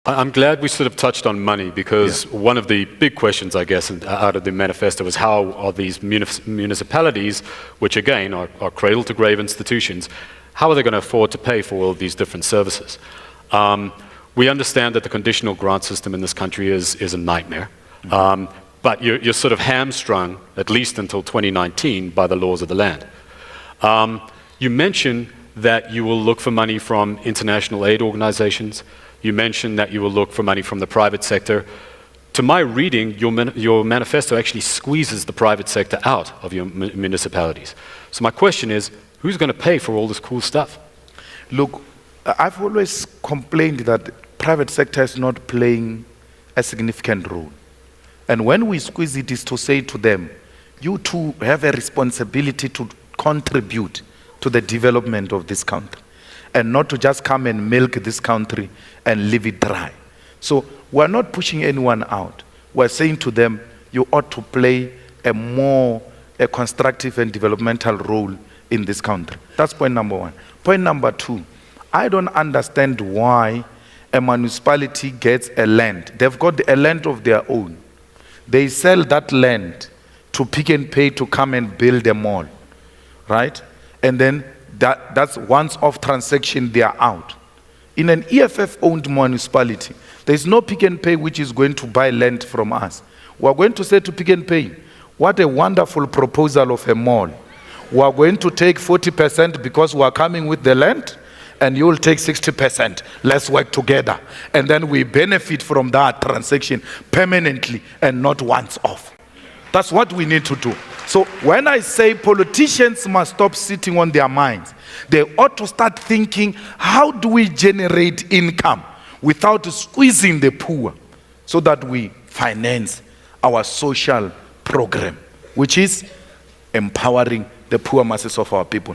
I'm glad we sort of touched on money because one of the big questions, I guess, out of the manifesto was how are these municipalities, which again are cradle-to-grave institutions, how are they going to afford to pay for all of these different services? We understand that the conditional grant system in this country is a nightmare, but you're sort of hamstrung, at least until 2019, by the laws of the land. You mentioned that you will look for money from international aid organizations. You mentioned that you will look for money from the private sector. To my reading, your manifesto actually squeezes the private sector out of your municipalities. So my question is, who's going to pay for all this cool stuff? Look, I've always complained that private sector is not playing a significant role. And when we squeeze it is to say to them, you too have a responsibility to contribute to the development of this country, and not to just come and milk this country and leave it dry. So we're not pushing anyone out. We're saying to them, you ought to play a constructive and developmental role in this country. That's point number one. Point number two, I don't understand why a municipality gets a land. They've got a land of their own. They sell that land to Pick n Pay to come and build a mall, right? And then that's once-off transaction, they are out. In an EFF-owned municipality, there's no Pick n Pay which is going to buy land from us. We're going to say to Pick n Pay, what a wonderful proposal of a mall. We're going to take 40% because we're coming with the land, and you'll take 60%. Let's work together. And then we benefit from that transaction permanently and not once off. That's what we need to do. So when I say politicians must stop sitting on their minds, they ought to start thinking, how do we generate income without squeezing the poor so that we finance our social program, which is empowering the poor masses of our people.